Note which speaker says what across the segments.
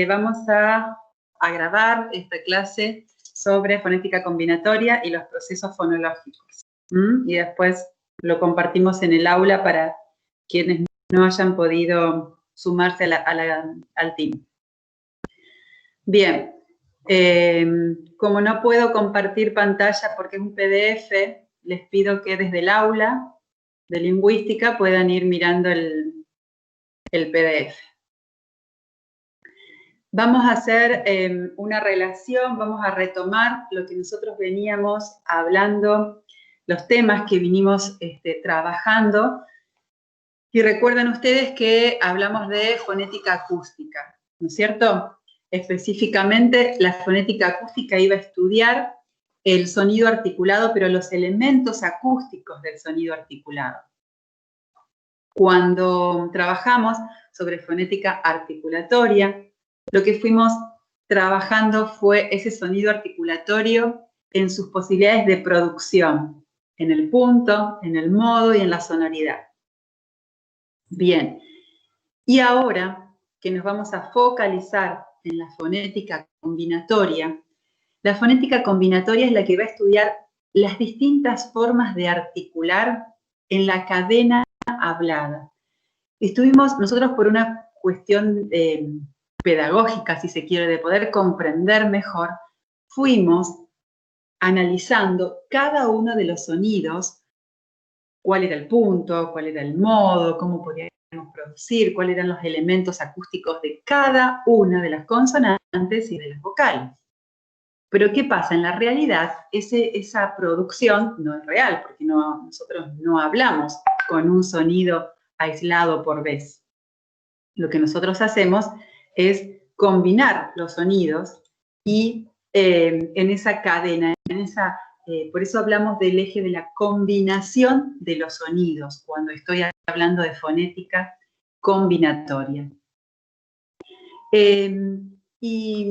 Speaker 1: Vamos a grabar esta clase sobre fonética combinatoria y los procesos fonológicos. Y después lo compartimos en el aula para quienes no hayan podido sumarse al team. Bien, como no puedo compartir pantalla porque es un PDF, les pido que desde el aula de lingüística puedan ir mirando el PDF. Vamos a hacer una relación, vamos a retomar lo que nosotros veníamos hablando, los temas que vinimos trabajando. Y recuerden ustedes que hablamos de fonética acústica, ¿no es cierto? Específicamente, la fonética acústica iba a estudiar el sonido articulado, pero los elementos acústicos del sonido articulado. Cuando trabajamos sobre fonética articulatoria, lo que fuimos trabajando fue ese sonido articulatorio en sus posibilidades de producción, en el punto, en el modo y en la sonoridad. Bien, y ahora que nos vamos a focalizar en la fonética combinatoria, la fonética combinatoria es la que va a estudiar las distintas formas de articular en la cadena hablada. Estuvimos nosotros por una cuestión pedagógica, si se quiere, de poder comprender mejor, fuimos analizando cada uno de los sonidos, cuál era el punto, cuál era el modo, cómo podíamos producir, cuáles eran los elementos acústicos de cada una de las consonantes y de las vocales. Pero ¿qué pasa? En la realidad, esa producción no es real, porque nosotros no hablamos con un sonido aislado por vez. Lo que nosotros hacemos es combinar los sonidos y en esa cadena, por eso hablamos del eje de la combinación de los sonidos, cuando estoy hablando de fonética combinatoria. Y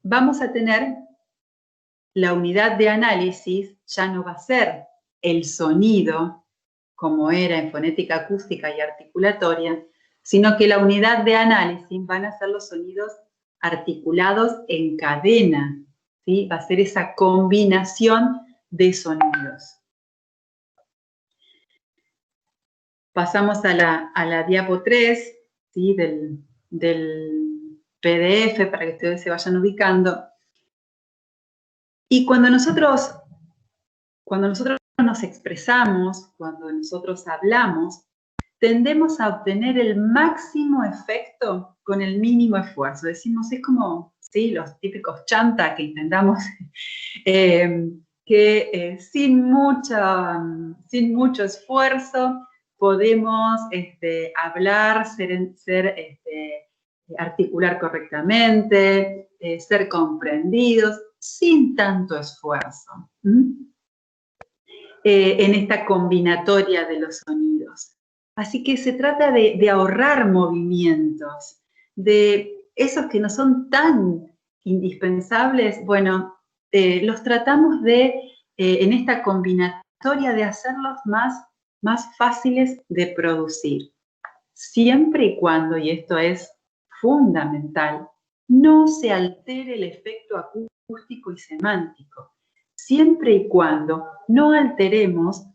Speaker 1: vamos a tener la unidad de análisis, ya no va a ser el sonido, como era en fonética acústica y articulatoria, sino que la unidad de análisis van a ser los sonidos articulados en cadena, ¿sí? Va a ser esa combinación de sonidos. Pasamos a la diapo 3, ¿sí? del PDF, para que ustedes se vayan ubicando. Y cuando nosotros nos expresamos, cuando nosotros hablamos, tendemos a obtener el máximo efecto con el mínimo esfuerzo. Decimos, es como, ¿sí? Los típicos chanta que intentamos, sin mucho esfuerzo podemos hablar, articular correctamente, ser comprendidos, sin tanto esfuerzo. En esta combinatoria de los sonidos. Así que se trata de ahorrar movimientos, de esos que no son tan indispensables, bueno, los tratamos en esta combinatoria de hacerlos más fáciles de producir. Siempre y cuando, y esto es fundamental, no se altere el efecto acústico y semántico. Siempre y cuando no alteremos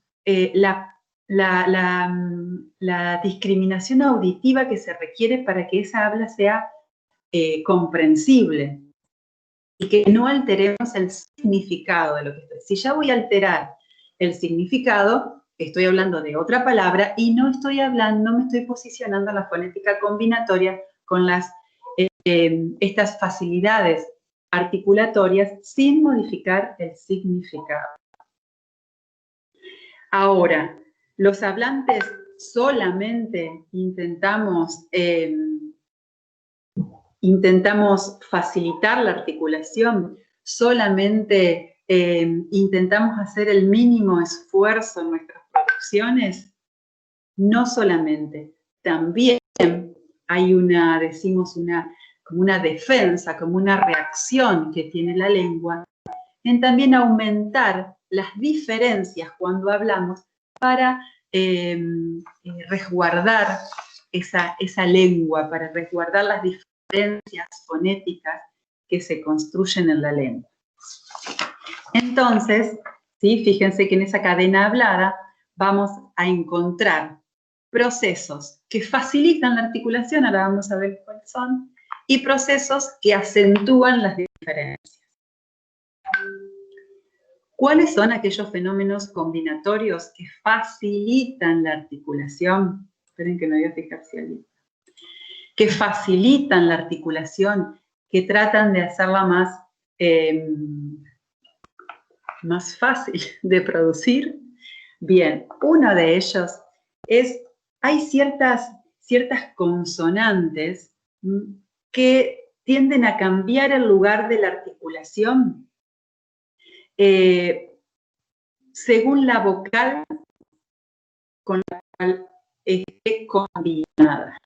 Speaker 1: la discriminación auditiva que se requiere para que esa habla sea comprensible y que no alteremos el significado de lo que estoy. Si ya voy a alterar el significado, estoy hablando de otra palabra y no me estoy posicionando en la fonética combinatoria con estas facilidades articulatorias sin modificar el significado. Ahora, los hablantes solamente intentamos facilitar la articulación, solamente intentamos hacer el mínimo esfuerzo en nuestras producciones. No solamente, también hay como una defensa, como una reacción que tiene la lengua, en también aumentar las diferencias cuando hablamos para resguardar esa lengua, para resguardar las diferencias fonéticas que se construyen en la lengua. Entonces, ¿sí? Fíjense que en esa cadena hablada vamos a encontrar procesos que facilitan la articulación, ahora vamos a ver cuáles son, y procesos que acentúan las diferencias. ¿Cuáles son aquellos fenómenos combinatorios que facilitan la articulación? Esperen que me voy a fijar si alguien. Que facilitan la articulación, que tratan de hacerla más fácil de producir. Bien, uno de ellos es, hay ciertas consonantes que tienden a cambiar el lugar de la articulación según la vocal con la cual esté combinada.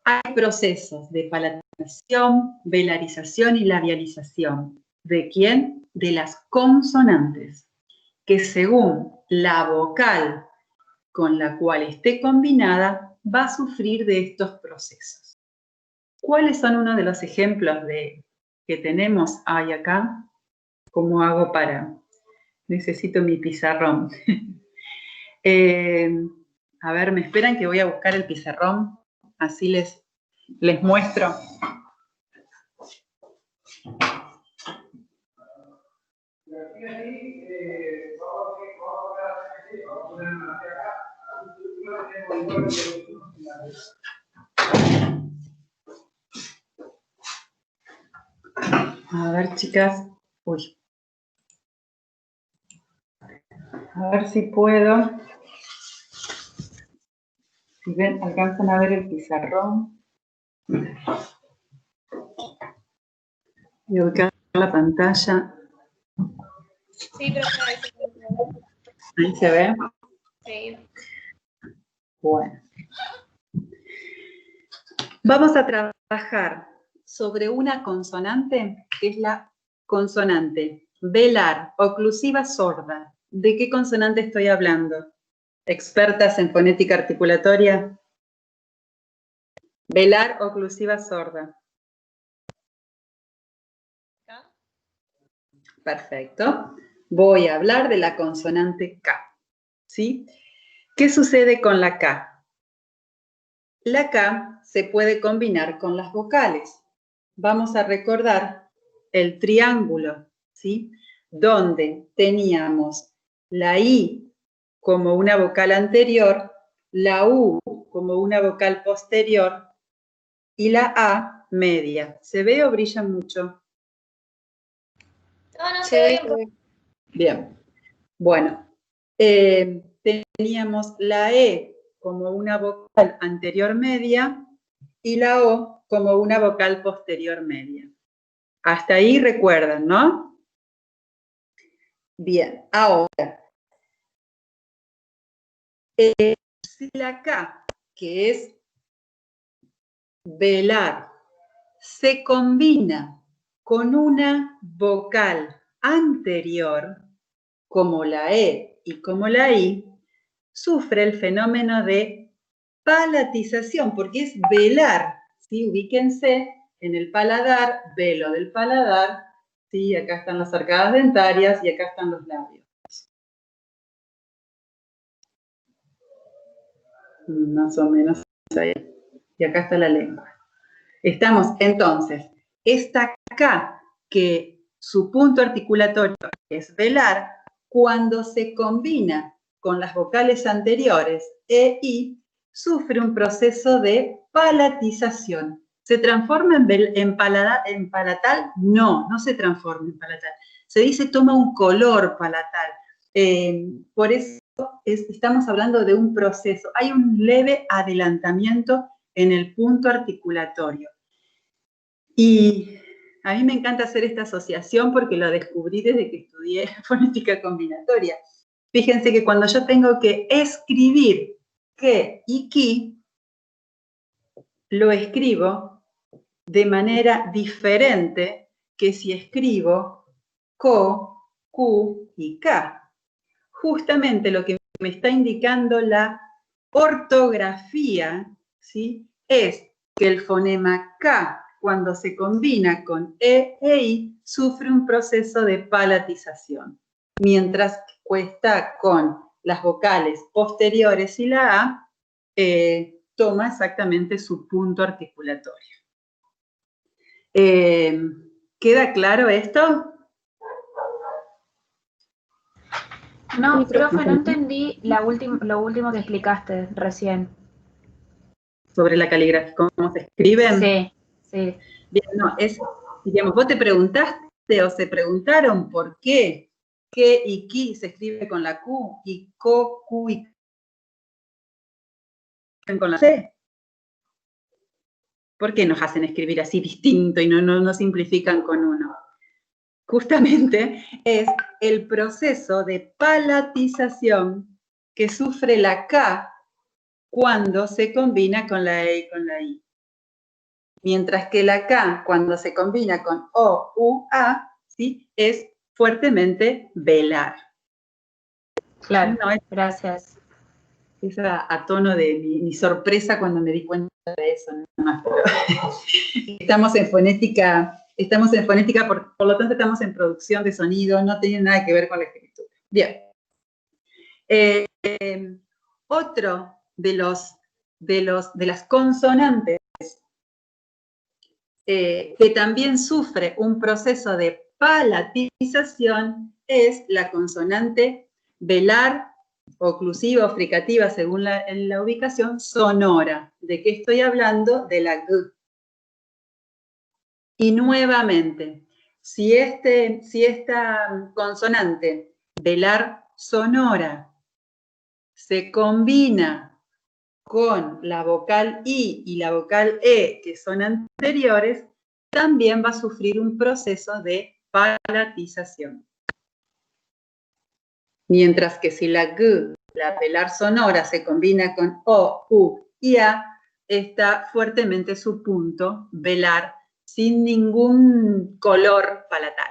Speaker 1: Hay procesos de palatalización, velarización y labialización. ¿De quién? De las consonantes, que según la vocal con la cual esté combinada, va a sufrir de estos procesos. ¿Cuáles son uno de los ejemplos que tenemos ahí acá? ¿Cómo hago para...? Necesito mi pizarrón. A ver, ¿me esperan que voy a buscar el pizarrón? Así les muestro. A ver, chicas. Uy. A ver si puedo. Si ven, alcanzan a ver el pizarrón. Y ubicar la pantalla.
Speaker 2: Sí, pero
Speaker 1: ¿Ahí se ve?
Speaker 2: sí.
Speaker 1: Bueno. Vamos a trabajar sobre una consonante, que es la consonante velar, oclusiva, sorda. ¿De qué consonante estoy hablando? ¿Expertas en fonética articulatoria? Velar, oclusiva, sorda.
Speaker 2: ¿K?
Speaker 1: Perfecto. Voy a hablar de la consonante K. ¿Sí? ¿Qué sucede con la K? La K se puede combinar con las vocales. Vamos a recordar el triángulo, ¿sí? Donde teníamos la I como una vocal anterior, la U como una vocal posterior y la A media. ¿Se ve o brilla mucho?
Speaker 2: No se ve.
Speaker 1: Bien. Bueno, teníamos la E como una vocal anterior media y la O como una vocal posterior media. Hasta ahí recuerdan, ¿no? Bien, ahora, si la K, que es velar, se combina con una vocal anterior, como la E y como la I, sufre el fenómeno de palatización, porque es velar, ¿sí? Ubíquense en el paladar, velo del paladar, ¿sí? Acá están las arcadas dentarias y acá están los labios. Más o menos ahí. Y acá está la lengua. Estamos, entonces, esta K, que su punto articulatorio es velar, cuando se combina con las vocales anteriores, E, I, sufre un proceso de palatización. ¿Se transforma en palatal? No, no se transforma en palatal. Se dice toma un color palatal. Por eso estamos hablando de un proceso. Hay un leve adelantamiento en el punto articulatorio. Y a mí me encanta hacer esta asociación porque lo descubrí desde que estudié fonética combinatoria. Fíjense que cuando yo tengo que escribir que y ki, lo escribo de manera diferente que si escribo ko, ku y ka. Justamente lo que me está indicando la ortografía, ¿sí? Es que el fonema K, cuando se combina con E e I, sufre un proceso de palatización, mientras que está con las vocales posteriores y la A, toma exactamente su punto articulatorio. ¿Queda claro esto?
Speaker 3: No, profe, no entendí lo último que explicaste recién.
Speaker 1: Sobre la caligrafía, cómo se escriben.
Speaker 3: Sí, sí.
Speaker 1: Bien, no, digamos, vos te preguntaste o se preguntaron por qué que y ki se escribe con la Q y co, Q y con la C. ¿Por qué nos hacen escribir así distinto y no simplifican con uno? Justamente es el proceso de palatización que sufre la K cuando se combina con la E y con la I. Mientras que la K, cuando se combina con O, U, A, ¿sí?, es fuertemente velar.
Speaker 3: Claro,
Speaker 1: No,
Speaker 3: gracias.
Speaker 1: es a tono de mi sorpresa cuando me di cuenta de eso. No, pero estamos en fonética, por lo tanto estamos en producción de sonido, no tiene nada que ver con la escritura. Bien. Otro de las consonantes que también sufre un proceso de palatización es la consonante velar, oclusiva o fricativa, según la ubicación, sonora. ¿De qué estoy hablando? De la G. Y nuevamente, si esta consonante velar sonora se combina con la vocal I y la vocal E, que son anteriores, también va a sufrir un proceso de palatización. Mientras que si la G, la velar sonora, se combina con O, U y A, está fuertemente su punto velar sin ningún color palatal.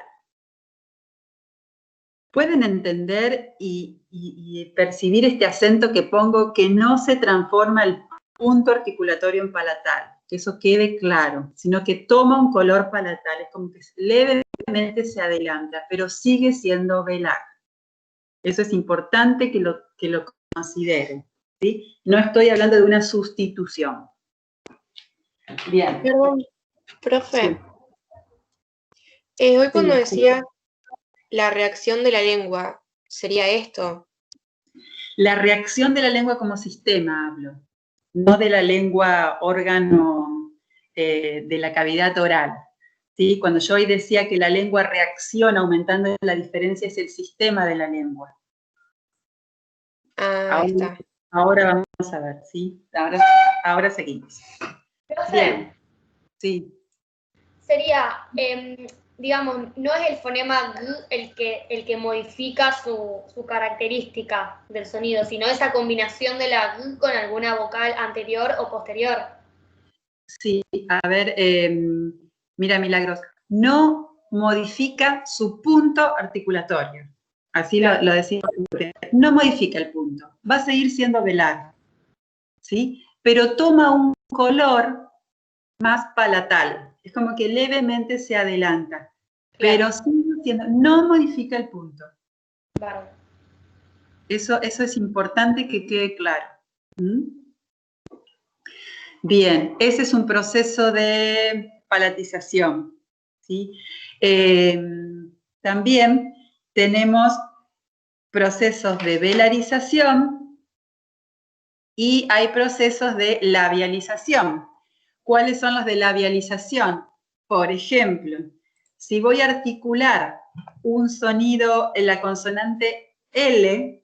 Speaker 1: ¿Pueden entender y percibir este acento que pongo, que no se transforma el punto articulatorio en palatal? Que eso quede claro, sino que toma un color palatal, es como que levemente se adelanta, pero sigue siendo velar. Eso es importante que lo consideren, ¿sí? No estoy hablando de una sustitución. Bien.
Speaker 2: Perdón, profe. Hoy cuando decía la reacción de la lengua, ¿sería esto?
Speaker 1: La reacción de la lengua como sistema hablo, no de la lengua órgano de la cavidad oral. ¿Sí? Cuando yo hoy decía que la lengua reacciona aumentando la diferencia, es el sistema de la lengua.
Speaker 2: Ah, está.
Speaker 1: Ahora vamos a ver, ¿sí? Ahora seguimos. Bien. Sí.
Speaker 2: Sería, digamos, no es el fonema G el que modifica su característica del sonido, sino esa combinación de la G con alguna vocal anterior o posterior.
Speaker 1: Sí, a ver, mira, Milagros, no modifica su punto articulatorio. Así
Speaker 2: Claro.
Speaker 1: lo decimos. No modifica el punto. Va a seguir siendo velar, ¿sí? Pero toma un color más palatal. Es como que levemente se adelanta. Claro. Pero sigue siendo, no modifica el punto.
Speaker 2: Claro.
Speaker 1: Eso es importante que quede claro. ¿Mm? Bien, ese es un proceso de palatización, ¿sí? También tenemos procesos de velarización y hay procesos de labialización. ¿Cuáles son los de labialización? Por ejemplo, si voy a articular un sonido en la consonante L,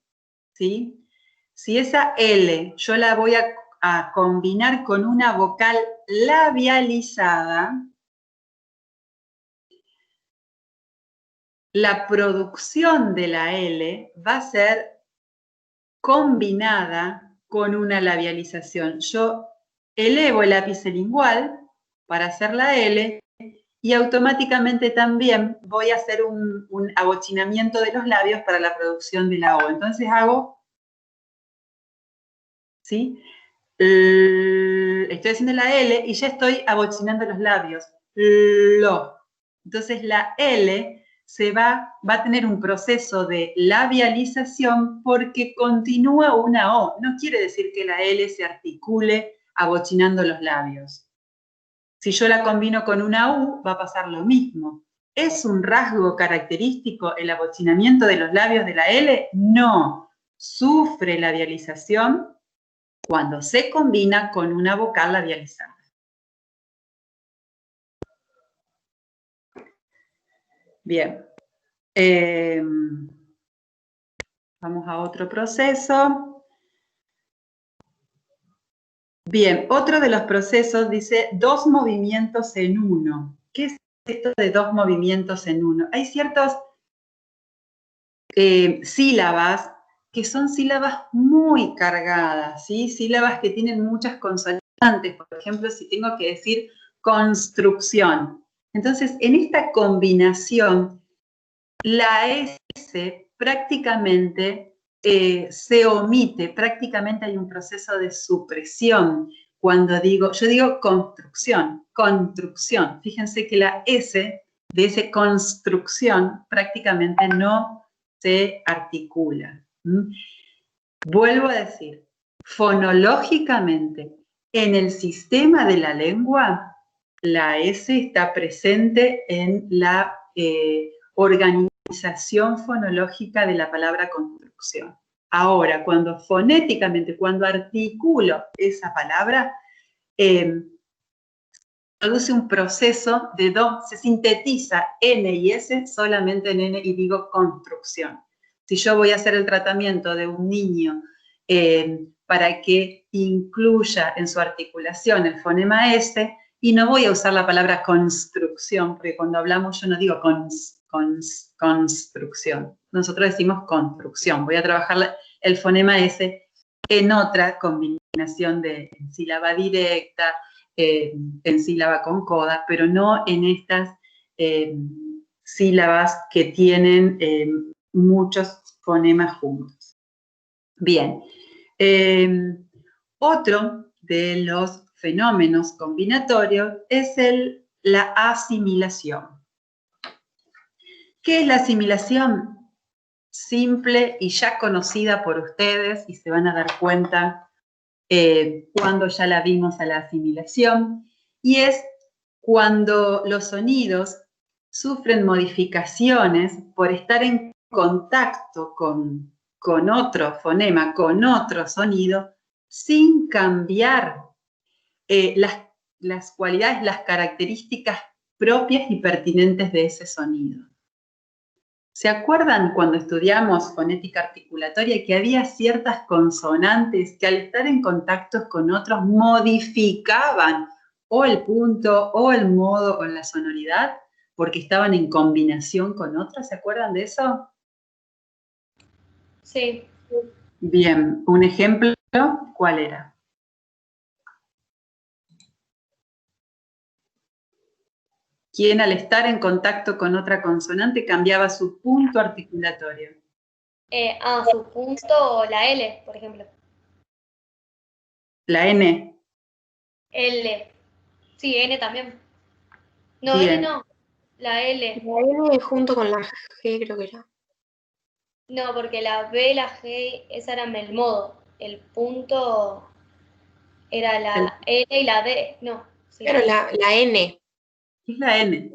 Speaker 1: ¿sí? Si esa L yo la voy a combinar con una vocal labializada, la producción de la L va a ser combinada con una labialización. Yo elevo el ápice lingual para hacer la L y automáticamente también voy a hacer un abochinamiento de los labios para la producción de la O. Entonces hago, ¿sí? Estoy haciendo la L y ya estoy abochinando los labios. Lo. Entonces la L va a tener un proceso de labialización porque continúa una O. No quiere decir que la L se articule abochinando los labios. Si yo la combino con una U, va a pasar lo mismo. ¿Es un rasgo característico el abochinamiento de los labios de la L? No. Sufre labialización cuando se combina con una vocal labializada. Bien. Vamos a otro proceso. Bien, otro de los procesos dice 2 movimientos en uno. ¿Qué es esto de 2 movimientos en uno? Hay ciertas sílabas que son sílabas muy cargadas, ¿sí? Sílabas que tienen muchas consonantes. Por ejemplo, si tengo que decir construcción. Entonces, en esta combinación, la S prácticamente se omite, prácticamente hay un proceso de supresión. Cuando yo digo construcción, construcción. Fíjense que la S de ese construcción prácticamente no se articula. Vuelvo a decir, fonológicamente, en el sistema de la lengua, la S está presente en la organización fonológica de la palabra construcción. Ahora, cuando fonéticamente, cuando articulo esa palabra, produce un proceso de se sintetiza N y S solamente en N y digo construcción. Si yo voy a hacer el tratamiento de un niño para que incluya en su articulación el fonema S, y no voy a usar la palabra construcción, porque cuando hablamos yo no digo construcción, nosotros decimos construcción. Voy a trabajar el fonema S en otra combinación de sílaba directa, en sílaba con coda, pero no en estas sílabas que tienen muchos fonemas juntos. Bien, otro de los fenómenos combinatorios es la asimilación. ¿Qué es la asimilación? Simple y ya conocida por ustedes, y se van a dar cuenta cuando ya la vimos a la asimilación, y es cuando los sonidos sufren modificaciones por estar en contacto con otro fonema, con otro sonido, sin cambiar las cualidades, las características propias y pertinentes de ese sonido. ¿Se acuerdan cuando estudiamos fonética articulatoria que había ciertas consonantes que al estar en contacto con otros modificaban o el punto, o el modo, o la sonoridad, porque estaban en combinación con otras? ¿Se acuerdan de eso?
Speaker 2: Sí.
Speaker 1: Bien, un ejemplo, ¿cuál era? ¿Quién al estar en contacto con otra consonante cambiaba su punto articulatorio?
Speaker 2: Su punto, la L, por ejemplo.
Speaker 1: La N.
Speaker 2: L. Sí, N también. No,
Speaker 1: Bien.
Speaker 2: N no. La L.
Speaker 4: La N junto con la G creo que era.
Speaker 2: No, porque la B, la G, esa era el modo. El punto era la N y la D. No. Sí.
Speaker 4: Claro, la N.
Speaker 1: Es la N.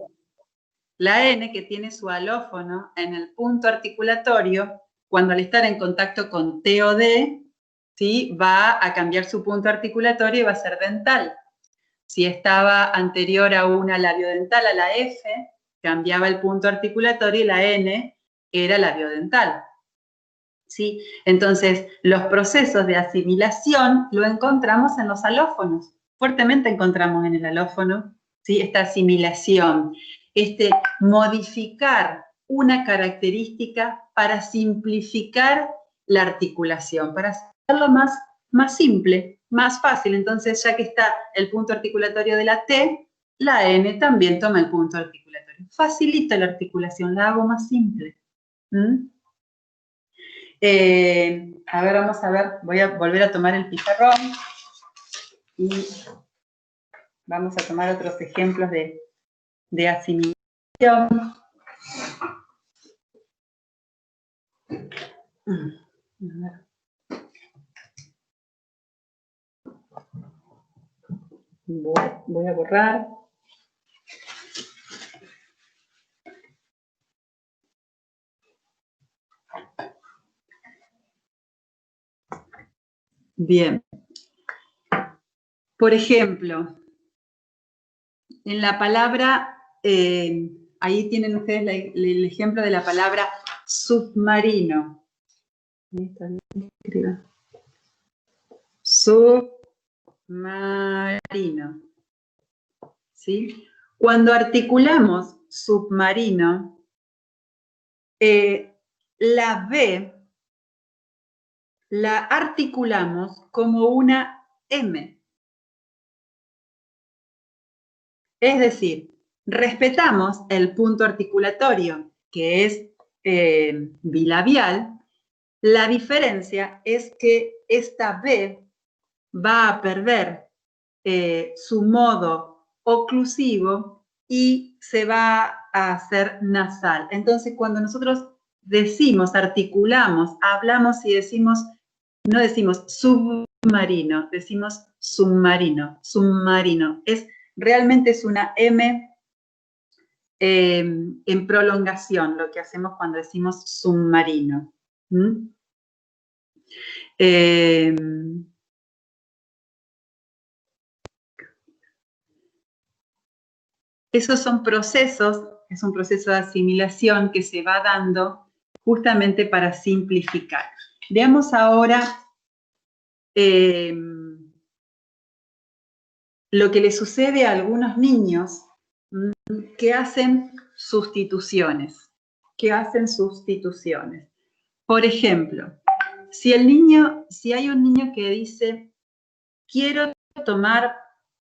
Speaker 1: La N, que tiene su alófono en el punto articulatorio, cuando al estar en contacto con T o D, ¿sí?, va a cambiar su punto articulatorio y va a ser dental. Si estaba anterior a una labiodental, a la F, cambiaba el punto articulatorio y la N era labiodental. ¿Sí? Entonces, los procesos de asimilación lo encontramos en los alófonos. Fuertemente encontramos en el alófono, ¿sí?, esta asimilación, modificar una característica para simplificar la articulación, para hacerlo más simple, más fácil. Entonces, ya que está el punto articulatorio de la T, la N también toma el punto articulatorio. Facilita la articulación, la hago más simple. A ver, vamos a ver, voy a volver a tomar el pizarrón. Y vamos a tomar otros ejemplos de asimilación. Voy a borrar. Bien. Por ejemplo, en la palabra, ahí tienen ustedes el ejemplo de la palabra submarino. Submarino. ¿Sí? Cuando articulamos submarino, la B la articulamos como una M. Es decir, respetamos el punto articulatorio, que es bilabial. La diferencia es que esta B va a perder su modo oclusivo y se va a hacer nasal. Entonces, cuando nosotros decimos, articulamos, hablamos y decimos, no decimos submarino, decimos submarino, submarino. Realmente es una M en prolongación, lo que hacemos cuando decimos submarino. Esos son procesos, es un proceso de asimilación que se va dando justamente para simplificar. Veamos ahora lo que le sucede a algunos niños que hacen sustituciones. Por ejemplo, si hay un niño que dice, quiero tomar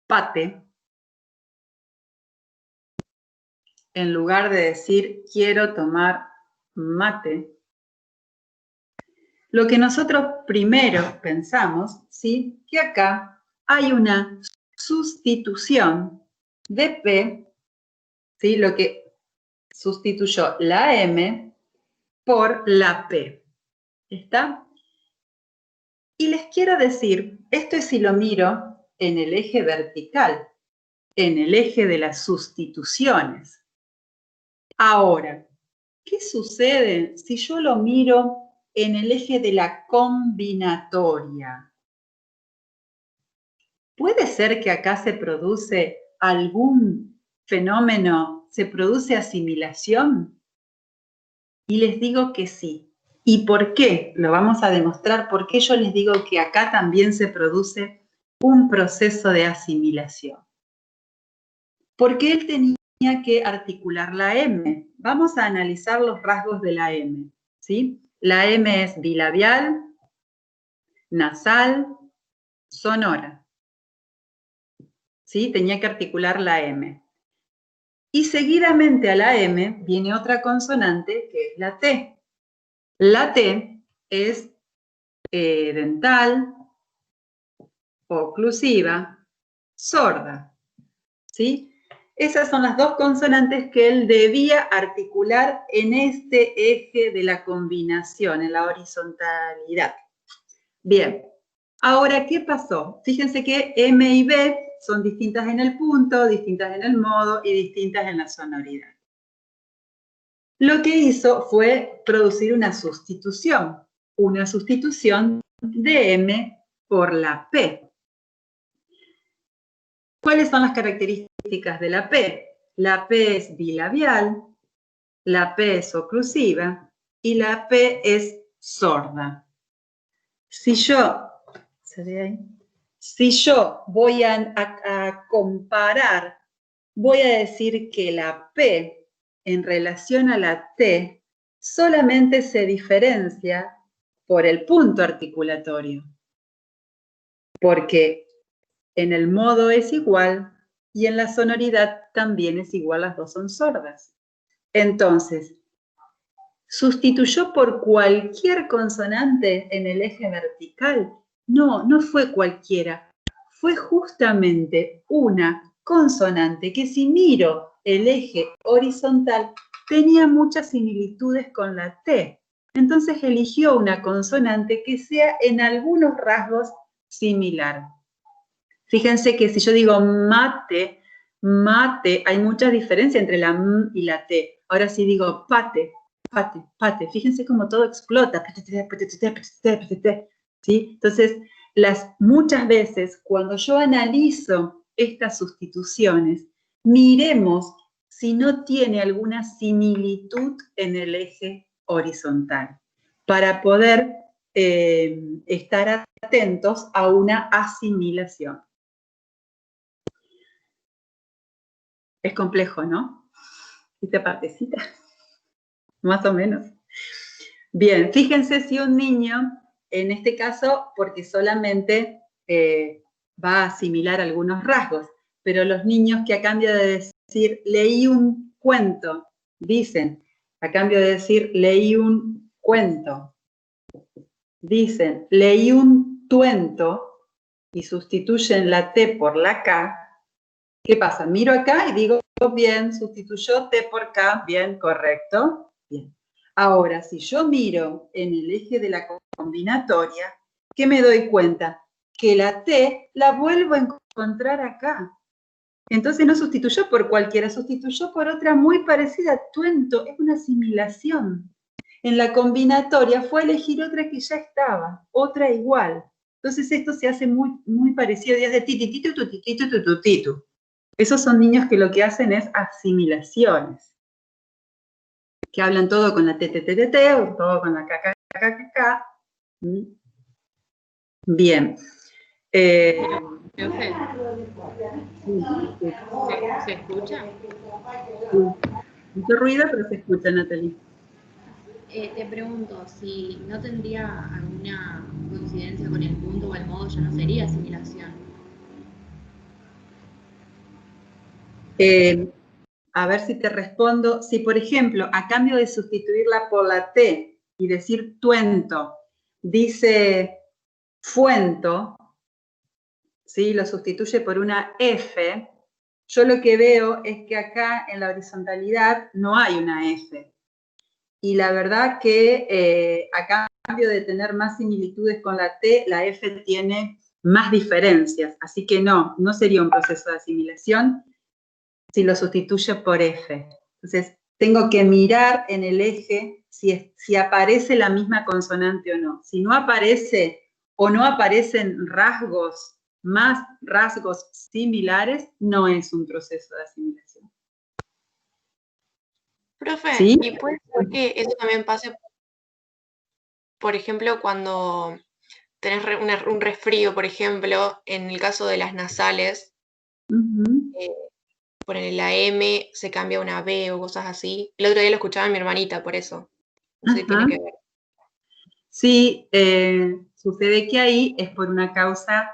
Speaker 1: pate, en lugar de decir, quiero tomar mate, lo que nosotros primero pensamos, ¿sí? Que acá hay una sustitución de P, ¿sí? Lo que sustituyó la M por la P. ¿Está? Y les quiero decir, esto es si lo miro en el eje vertical, en el eje de las sustituciones. Ahora, ¿qué sucede si yo lo miro en el eje de la combinatoria? ¿Puede ser que acá se produce algún fenómeno, se produce asimilación? Y les digo que sí. ¿Y por qué? Lo vamos a demostrar. ¿Por qué yo les digo que acá también se produce un proceso de asimilación? Porque él tenía que articular la M. Vamos a analizar los rasgos de la M, ¿sí? La M es bilabial, nasal, sonora. ¿Sí? Tenía que articular la M. Y seguidamente a la M viene otra consonante que es la T. La T es dental, oclusiva, sorda. ¿Sí? Esas son las dos consonantes que él debía articular en este eje de la combinación, en la horizontalidad. Bien, ahora, ¿qué pasó? Fíjense que M y B son distintas en el punto, distintas en el modo y distintas en la sonoridad. Lo que hizo fue producir una sustitución de M por la P. ¿Cuáles son las características de la P? La P es bilabial, la P es oclusiva y la P es sorda. Si yo voy a comparar, voy a decir que la P en relación a la T solamente se diferencia por el punto articulatorio, porque en el modo es igual y en la sonoridad también es igual, las dos son sordas. Entonces, ¿sustituyó por cualquier consonante en el eje vertical? No, no fue cualquiera. fue justamente una consonante que si miro el eje horizontal tenía muchas similitudes con la T. Entonces eligió una consonante que sea en algunos rasgos similar. Fíjense que si yo digo mate, mate, hay mucha diferencia entre la M y la T. Ahora si digo pate, pate, pate, fíjense cómo todo explota. ¿Sí? Entonces, muchas veces cuando yo analizo estas sustituciones, miremos si no tiene alguna similitud en el eje horizontal, para poder estar atentos a una asimilación. Es complejo, ¿no? Esta partecita, más o menos. Bien, fíjense si un niño, en este caso, porque solamente va a asimilar algunos rasgos, pero los niños que a cambio de decir leí un cuento, dicen, a cambio de decir leí un cuento, dicen leí un tuento y sustituyen la T por la K, ¿qué pasa? Miro acá y digo, bien, sustituyó T por K, bien, correcto, bien. Ahora, si yo miro en el eje de la combinatoria, ¿qué me doy cuenta? Que la T la vuelvo a encontrar acá. Entonces no sustituyó por cualquiera, sustituyó por otra muy parecida. Tuento, es una asimilación. En la combinatoria fue a elegir otra que ya estaba, otra igual. Entonces esto se hace muy, muy parecido, es de titititu, tutititu, tututitu. Esos son niños que lo que hacen es asimilaciones, que hablan todo con la TTTT o todo con la KKKKK. Bien.
Speaker 5: Profe, ¿se escucha?
Speaker 1: Mucho ruido, pero se escucha, Natalie.
Speaker 5: Te pregunto, si no tendría alguna coincidencia con el punto o el modo, ya no sería asimilación.
Speaker 1: A ver si te respondo. Si, por ejemplo, a cambio de sustituirla por la T y decir tuento, dice fuento, ¿sí? Lo sustituye por una F, yo lo que veo es que acá en la horizontalidad no hay una F. Y la verdad que a cambio de tener más similitudes con la T, la F tiene más diferencias. Así que no sería un proceso de asimilación si lo sustituye por F. Entonces, tengo que mirar en el eje si aparece la misma consonante o no. Si no aparece o no aparecen rasgos, más rasgos similares, no es un proceso de asimilación.
Speaker 4: Profe,
Speaker 1: ¿Sí?
Speaker 4: ¿y puede ser que eso también pase, por ejemplo, cuando tenés un resfrío, por ejemplo, en el caso de las nasales, ponele la M, se cambia a una B o cosas así? El otro día lo escuchaba mi hermanita, por eso. No sé si tiene que ver.
Speaker 1: Sí, sucede que ahí es por una causa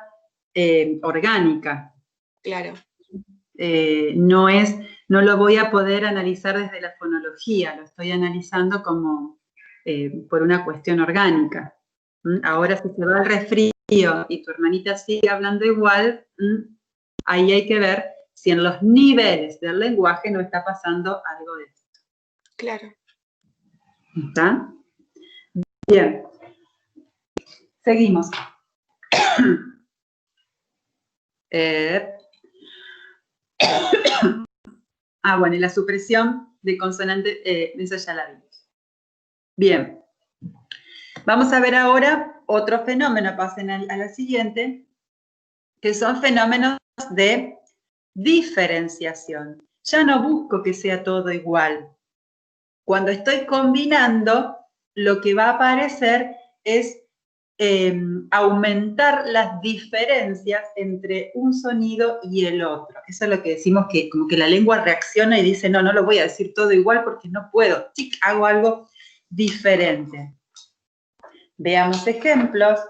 Speaker 1: orgánica.
Speaker 4: Claro.
Speaker 1: No lo voy a poder analizar desde la fonología, lo estoy analizando como por una cuestión orgánica. Ahora, si se va el resfrío y tu hermanita sigue hablando igual, ahí hay que ver si en los niveles del lenguaje no está pasando algo de esto.
Speaker 4: Claro.
Speaker 1: ¿Está? Bien. Seguimos. Bueno, y la supresión de consonante, eso ya la vimos. Bien. Vamos a ver ahora otro fenómeno, pasen a la siguiente, que son fenómenos de diferenciación. Ya no busco que sea todo igual. Cuando estoy combinando, lo que va a aparecer es aumentar las diferencias entre un sonido y el otro. Eso es lo que decimos que como que la lengua reacciona y dice, no lo voy a decir todo igual porque no puedo. ¡Chic! Hago algo diferente. Veamos ejemplos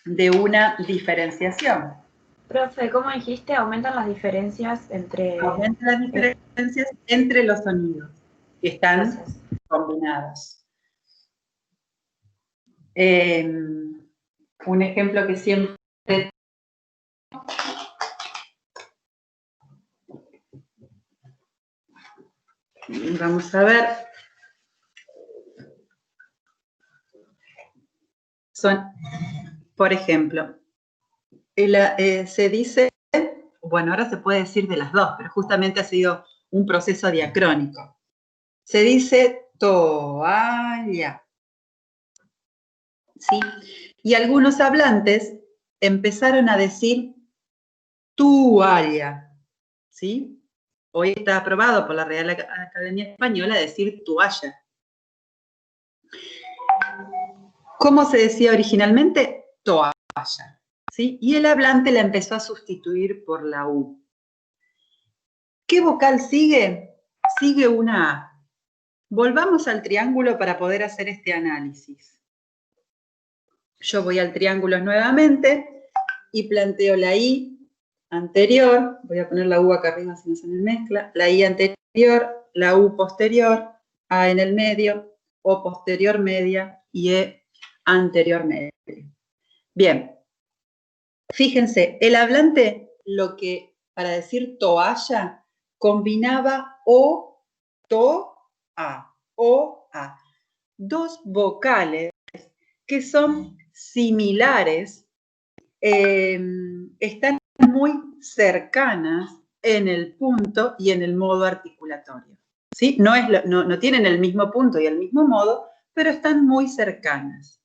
Speaker 1: de una diferenciación.
Speaker 3: Profe, ¿cómo dijiste? ¿Aumentan las diferencias entre...?
Speaker 1: Aumentan las diferencias entre los sonidos que están combinados. Un ejemplo que siempre Vamos a ver. Por ejemplo, se dice, bueno, ahora se puede decir de las dos, pero justamente ha sido un proceso diacrónico. Se dice toalla. ¿Sí? Y algunos hablantes empezaron a decir tualla. ¿Sí? Hoy está aprobado por la Real Academia Española decir toalla. ¿Cómo se decía originalmente? Toalla. ¿Sí? Y el hablante la empezó a sustituir por la U. ¿Qué vocal sigue? Sigue una A. Volvamos al triángulo para poder hacer este análisis. Yo voy al triángulo nuevamente y planteo la I anterior. Voy a poner la U acá arriba si no se me mezcla. La I anterior, la U posterior, A en el medio, O posterior media y E anterior media. Bien. Fíjense, el hablante, para decir toalla, combinaba O, to, A, O, A. Dos vocales que son similares, están muy cercanas en el punto y en el modo articulatorio. ¿Sí? No tienen el mismo punto y el mismo modo, pero están muy cercanas.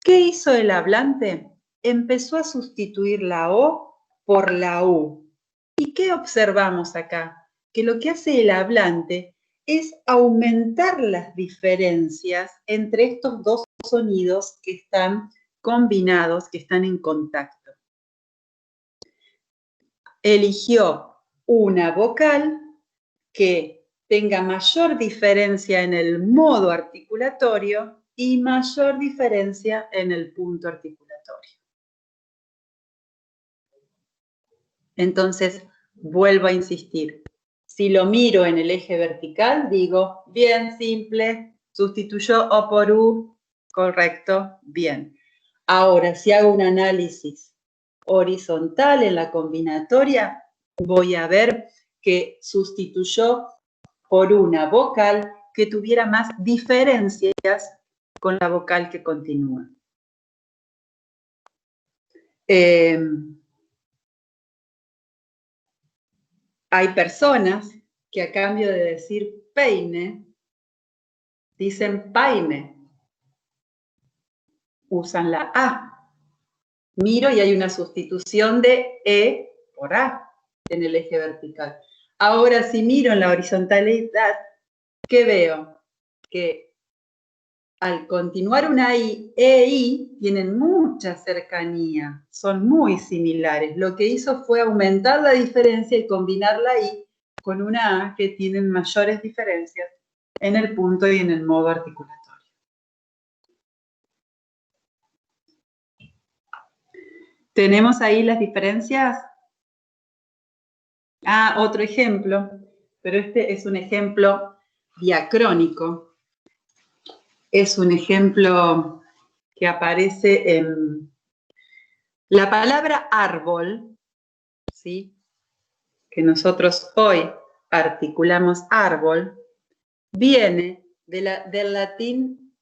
Speaker 1: ¿Qué hizo el hablante? Empezó a sustituir la O por la U. ¿Y qué observamos acá? Que lo que hace el hablante es aumentar las diferencias entre estos dos sonidos que están combinados, que están en contacto. Eligió una vocal que tenga mayor diferencia en el modo articulatorio y mayor diferencia en el punto articulatorio. Entonces, vuelvo a insistir. Si lo miro en el eje vertical, digo, bien, simple, sustituyó O por U, correcto, bien. Ahora, si hago un análisis horizontal en la combinatoria, voy a ver que sustituyó por una vocal que tuviera más diferencias con la vocal que continúa. Hay personas que a cambio de decir peine, dicen paine. Usan la A. Miro y hay una sustitución de E por A en el eje vertical. Ahora, si miro en la horizontalidad, ¿qué veo? Que al continuar una I, E, I, tienen mucha cercanía, son muy similares. Lo que hizo fue aumentar la diferencia y combinar la I con una A que tienen mayores diferencias en el punto y en el modo articulatorio. ¿Tenemos ahí las diferencias? Ah, otro ejemplo, pero este es un ejemplo diacrónico. Es un ejemplo que aparece en la palabra árbol, ¿sí? Que nosotros hoy articulamos árbol, viene del latín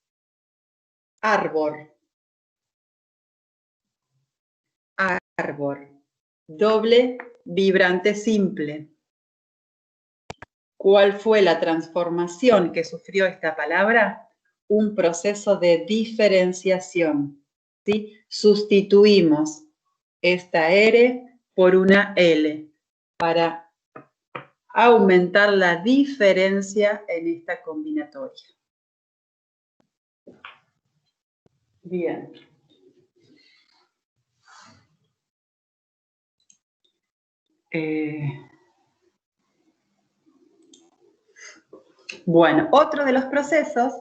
Speaker 1: arbor. Árbol. Doble vibrante simple. ¿Cuál fue la transformación que sufrió esta palabra? Un proceso de diferenciación. ¿Sí? Sustituimos esta R por una L para aumentar la diferencia en esta combinatoria. Bien. Bueno, otro de los procesos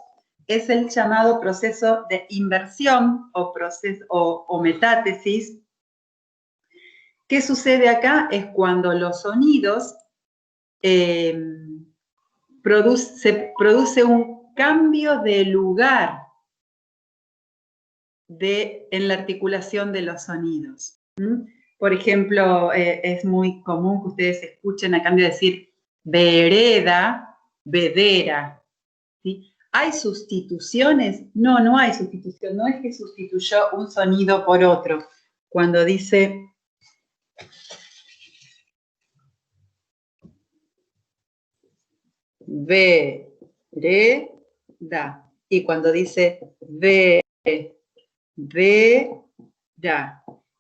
Speaker 1: es el llamado proceso de inversión o metátesis. ¿Qué sucede acá? Es cuando los sonidos se produce un cambio de lugar en la articulación de los sonidos. Por ejemplo, es muy común que ustedes escuchen a cambio de decir vereda, vedera. ¿Sí? ¿Hay sustituciones? No, no hay sustitución. No es que sustituyó un sonido por otro. Cuando dice vereda y cuando dice vereda,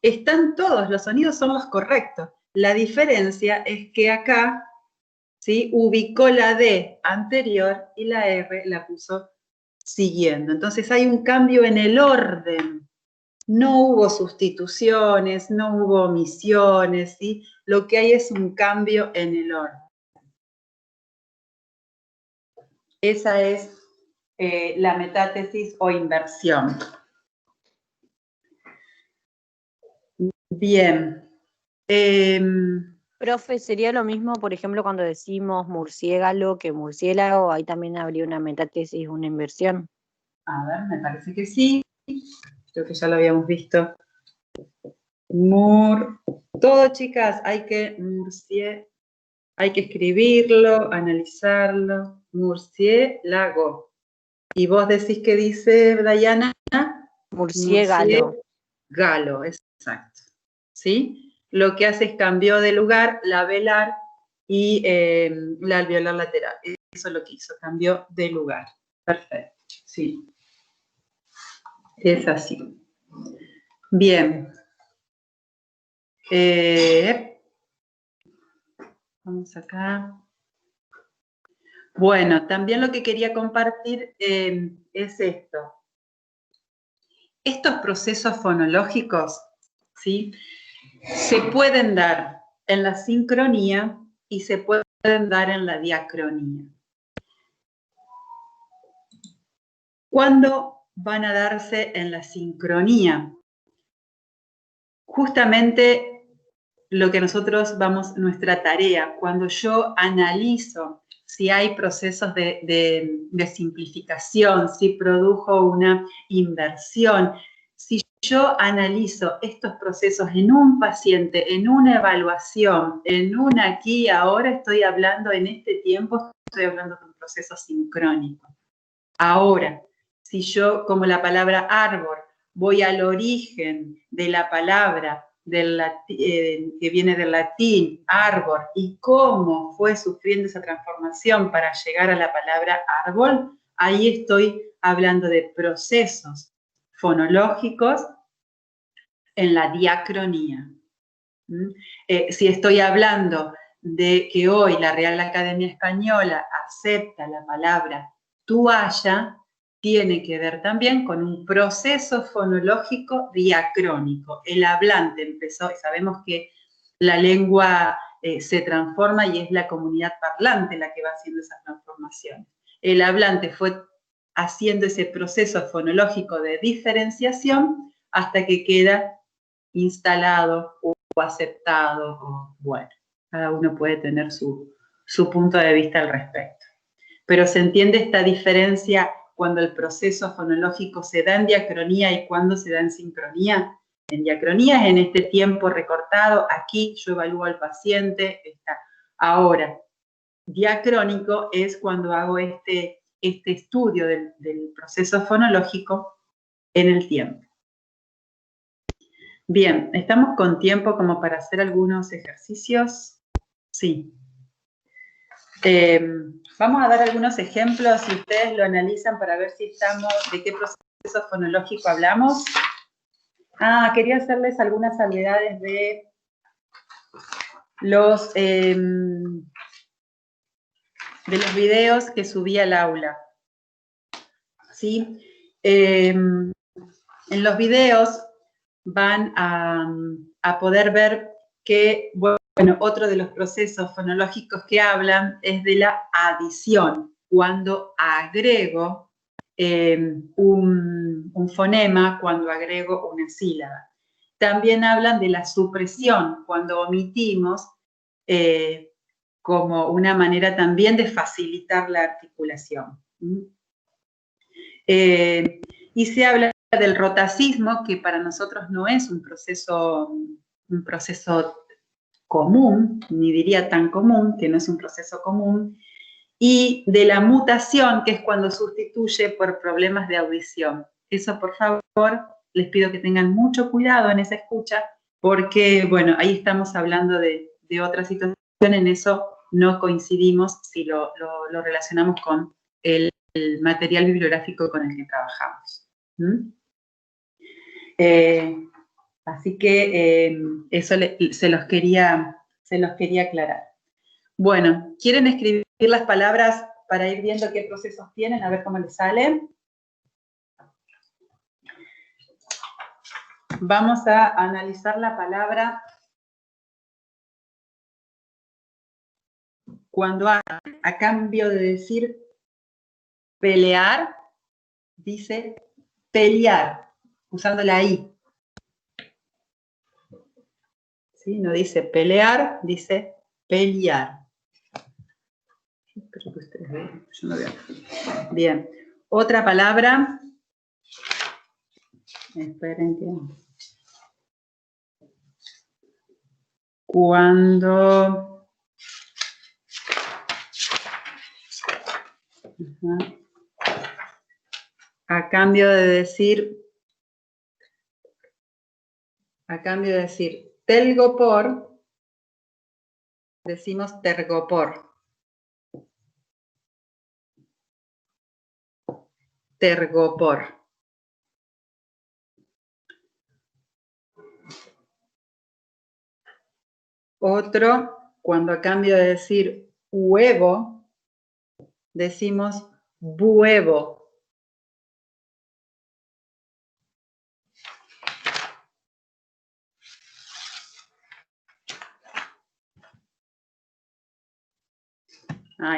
Speaker 1: están todos, los sonidos son los correctos. La diferencia es que acá, ¿sí?, ubicó la D anterior y la R la puso siguiendo. Entonces hay un cambio en el orden. No hubo sustituciones, no hubo omisiones, ¿sí? Lo que hay es un cambio en el orden. Esa es la metátesis o inversión. Bien.
Speaker 6: Profe, ¿sería lo mismo, por ejemplo, cuando decimos murciélago que murciélago? Ahí también habría una metátesis, una inversión.
Speaker 1: A ver, me parece que sí. Creo que ya lo habíamos visto. Todo, chicas, hay que escribirlo, analizarlo. Murciélago. Y vos decís que dice, Dayana,
Speaker 6: Murciégalo.
Speaker 1: Murciégalo, exacto. ¿Sí? Lo que hace es cambió de lugar la velar y la alveolar lateral. Eso es lo que hizo, cambió de lugar. Perfecto, sí. Es así. Bien. Vamos acá. Bueno, también lo que quería compartir es esto. Estos procesos fonológicos, ¿sí?, se pueden dar en la sincronía y se pueden dar en la diacronía. ¿Cuándo van a darse en la sincronía? Justamente lo que nosotros nuestra tarea, cuando yo analizo si hay procesos de simplificación, si produjo una inversión, si yo analizo estos procesos en un paciente, en una evaluación, en un aquí y ahora, estoy hablando en este tiempo, estoy hablando de un proceso sincrónico. Ahora, si yo, como la palabra árbol, voy al origen de la palabra que viene del latín, árbol, y cómo fue sufriendo esa transformación para llegar a la palabra árbol, ahí estoy hablando de procesos fonológicos en la diacronía. Si estoy hablando de que hoy la Real Academia Española acepta la palabra toalla, tiene que ver también con un proceso fonológico diacrónico. El hablante empezó, y sabemos que la lengua se transforma y es la comunidad parlante la que va haciendo esas transformaciones. El hablante fue haciendo ese proceso fonológico de diferenciación hasta que queda instalado o aceptado, o bueno, cada uno puede tener su punto de vista al respecto. Pero se entiende esta diferencia cuando el proceso fonológico se da en diacronía y cuando se da en sincronía. En diacronía es en este tiempo recortado, aquí yo evalúo al paciente, está. Ahora, diacrónico es cuando hago este estudio del proceso fonológico en el tiempo. Bien, ¿estamos con tiempo como para hacer algunos ejercicios? Sí. Vamos a dar algunos ejemplos y ustedes lo analizan para ver si estamos, de qué proceso fonológico hablamos. Quería hacerles algunas salvedades de los videos que subí al aula. ¿Sí? En los videos van a poder ver que, bueno, otro de los procesos fonológicos que hablan es de la adición, cuando agrego un fonema, cuando agrego una sílaba. También hablan de la supresión, cuando omitimos, como una manera también de facilitar la articulación. Y se habla del rotacismo, que para nosotros no es un proceso un proceso común, ni diría tan común, que no es un proceso común, y de la mutación, que es cuando sustituye por problemas de audición. Eso, por favor, les pido que tengan mucho cuidado en esa escucha, porque, bueno, ahí estamos hablando de otra situación, en eso no coincidimos si lo relacionamos con el material bibliográfico con el que trabajamos. Así que eso se los quería aclarar. Bueno, ¿quieren escribir las palabras para ir viendo qué procesos tienen? A ver cómo les sale. Vamos a analizar la palabra cuando a cambio de decir pelear, dice pelear, usando la I. ¿Sí? No dice pelear, dice pelear. Espero que ustedes vean, yo no veo. Bien. Otra palabra. Esperen que... Cuando... A cambio de decir telgopor, decimos tergopor. Tergopor. Otro, cuando a cambio de decir huevo, decimos buevo.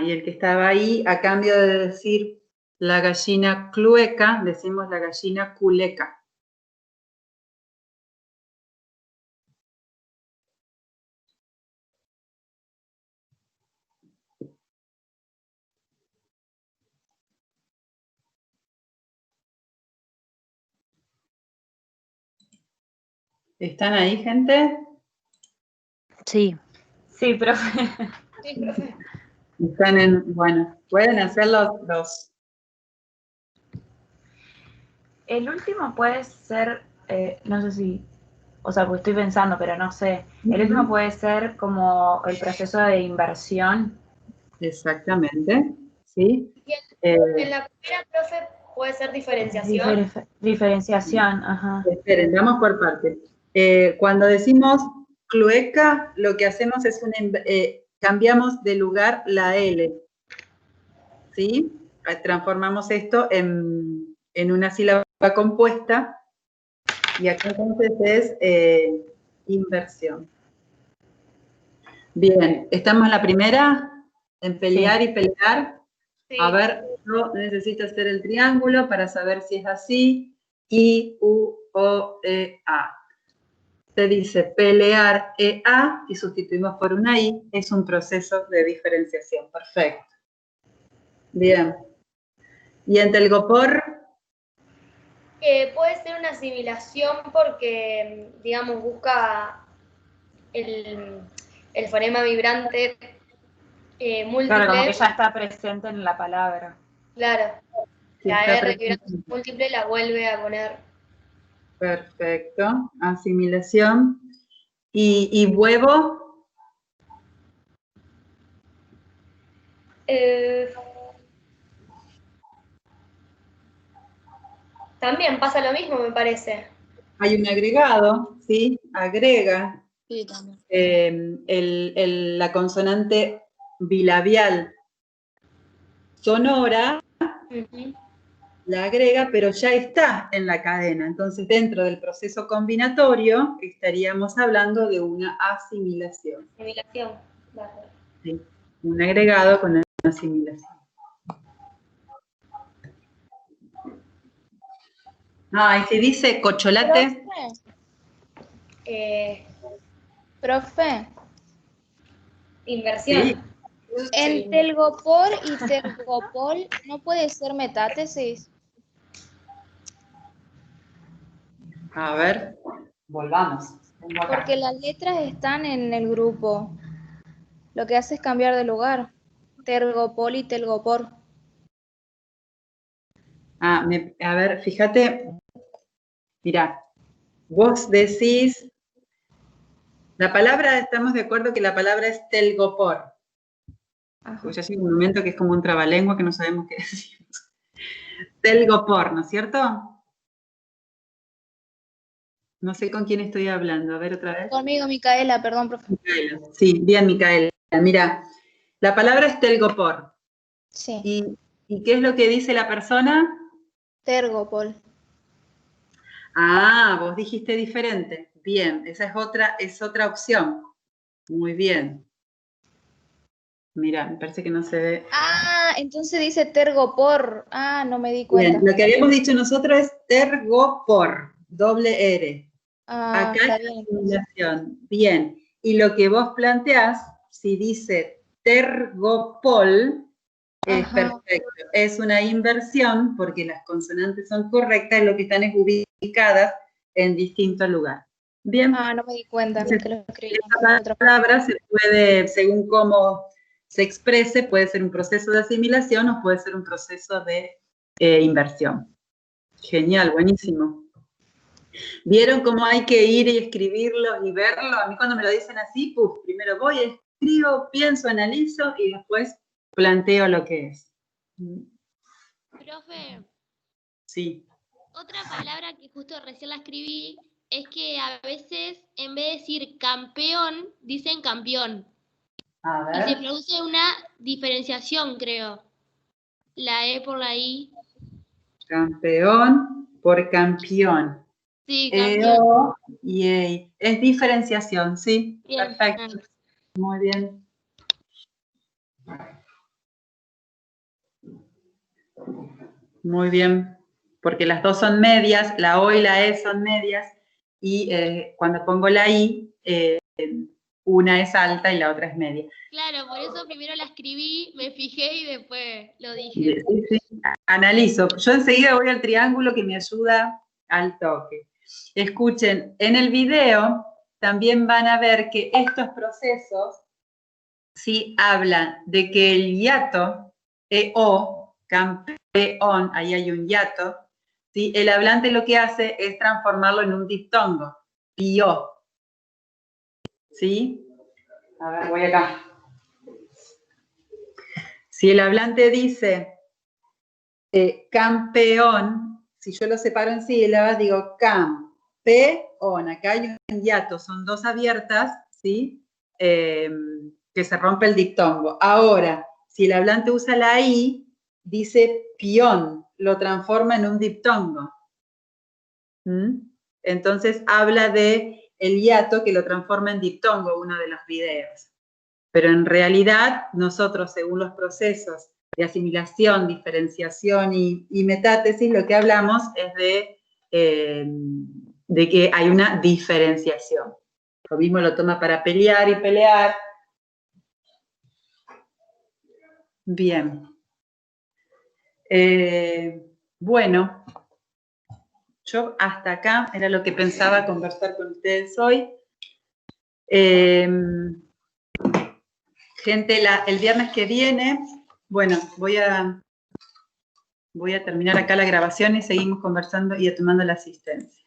Speaker 1: Y el que estaba ahí, a cambio de decir la gallina clueca, decimos la gallina culeca. ¿Están ahí, gente?
Speaker 6: Sí.
Speaker 3: Sí, profe.
Speaker 2: Sí, profe.
Speaker 1: Están en, bueno, pueden hacer los...
Speaker 3: El último puede ser, no sé si, o sea, porque estoy pensando, pero no sé. El último puede ser como el proceso de inversión.
Speaker 1: Exactamente, ¿sí?
Speaker 2: Y en la primera, profe, puede ser diferenciación.
Speaker 3: Diferenciación, ajá.
Speaker 1: Esperen, vamos por partes. Cuando decimos cloaca, lo que hacemos es cambiamos de lugar la L, ¿sí? Transformamos esto en una sílaba compuesta, y acá entonces es inversión. Bien, ¿estamos en la primera? En pelear y pelear.
Speaker 2: Sí.
Speaker 1: A ver, yo necesito hacer el triángulo para saber si es así. I, U, O, E, A. Se dice pelear EA y sustituimos por una I, es un proceso de diferenciación. Perfecto. Bien. ¿Y en telgopor?
Speaker 2: Puede ser una asimilación porque, digamos, busca el fonema vibrante múltiple.
Speaker 3: Claro, como que ya está presente en la palabra.
Speaker 2: Claro.
Speaker 1: Sí,
Speaker 2: La
Speaker 1: está
Speaker 2: R
Speaker 1: presente.
Speaker 2: vibrante múltiple la vuelve a poner.
Speaker 1: Perfecto. Asimilación. ¿Y huevo?
Speaker 2: También pasa lo mismo, me parece.
Speaker 1: Hay un agregado, ¿sí? Agrega
Speaker 5: Sí, también.
Speaker 1: la consonante bilabial sonora, la agrega, pero ya está en la cadena. Entonces, dentro del proceso combinatorio, estaríamos hablando de una asimilación.
Speaker 2: Asimilación.
Speaker 1: ¿Sí? Un agregado con una asimilación. Y si dice cocholate.
Speaker 7: Profe,
Speaker 2: Inversión.
Speaker 1: Sí.
Speaker 7: en telgopor y tergopol no puede ser metátesis.
Speaker 1: A ver, volvamos. Tengo acá.
Speaker 7: Porque las letras están en el grupo. Lo que hace es cambiar de lugar. Tergopol y telgopor.
Speaker 1: A ver, fíjate, mirá, vos decís, la palabra, estamos de acuerdo que la palabra es telgopor.
Speaker 7: Ajá.
Speaker 1: Porque ya llega un momento que es como un trabalengua que no sabemos qué decimos. Telgopor, ¿no es cierto? No sé con quién estoy hablando. A ver otra vez.
Speaker 7: Conmigo, Micaela, perdón, profe.
Speaker 1: Micaela. Sí, bien, Micaela. Mira, la palabra es telgopor.
Speaker 7: Sí.
Speaker 1: ¿Y qué es lo que dice la persona?
Speaker 7: Tergopol.
Speaker 1: Ah, vos dijiste diferente. Bien, esa es otra opción. Muy bien. Mira, me parece que no se ve.
Speaker 7: Ah, entonces dice tergopor. Ah, no me di
Speaker 1: Bien,
Speaker 7: cuenta.
Speaker 1: lo que habíamos dicho nosotros es tergopor, doble R.
Speaker 7: Ah,
Speaker 1: Acá
Speaker 7: está
Speaker 1: es
Speaker 7: bien.
Speaker 1: la
Speaker 7: Entonces.
Speaker 1: asimilación. Bien. Y lo que vos planteás, si dice tergopol, es
Speaker 7: Ajá.
Speaker 1: perfecto. Es una inversión porque las consonantes son correctas, lo que están es ubicadas en distintos lugares. Bien.
Speaker 7: Ah, no me di cuenta,
Speaker 1: Entonces,
Speaker 7: que lo escribí
Speaker 1: esta
Speaker 7: de otra forma.
Speaker 1: palabra se puede, según cómo se exprese, puede ser un proceso de asimilación o puede ser un proceso de inversión. Genial, buenísimo. ¿Vieron cómo hay que ir y escribirlo y verlo? A mí cuando me lo dicen así, primero voy, escribo, pienso, analizo y después planteo lo que es.
Speaker 8: Profe,
Speaker 1: Sí.
Speaker 8: otra palabra que justo recién la escribí es que a veces en vez de decir campeón, dicen campeón.
Speaker 1: A
Speaker 8: Y se
Speaker 1: ver.
Speaker 8: produce una diferenciación, creo. La E por la I.
Speaker 1: Campeón por campeón.
Speaker 8: Sí, campeón.
Speaker 1: EO y EI. Es diferenciación, sí.
Speaker 8: Bien.
Speaker 1: Perfecto. Muy bien. Muy bien. Porque las dos son medias, la O y la E son medias, y cuando pongo la I, una es alta y la otra es media.
Speaker 8: Claro, por eso primero la escribí, me fijé y después lo dije.
Speaker 1: Sí, sí. Analizo. Yo enseguida voy al triángulo que me ayuda al toque. Escuchen, en el video también van a ver que estos procesos sí hablan de que el hiato, EO, campeón, ahí hay un hiato, ¿sí? El hablante lo que hace es transformarlo en un diptongo, pío. ¿Sí? A ver, voy acá. Si el hablante dice campeón, si yo lo separo en sílabas, digo campeón. Acá hay un hiato, son dos abiertas, ¿sí? Que se rompe el diptongo. Ahora, si el hablante usa la I, dice pión, lo transforma en un diptongo. Entonces habla de el hiato que lo transforma en diptongo, uno de los videos. Pero en realidad, nosotros, según los procesos de asimilación, diferenciación y metátesis, lo que hablamos es de que hay una diferenciación. Lo mismo lo toma para pelear y pelear. Bien. Bueno, yo hasta acá era lo que pensaba conversar con ustedes hoy. Gente, el viernes que viene, bueno, voy a terminar acá la grabación y seguimos conversando y tomando la asistencia.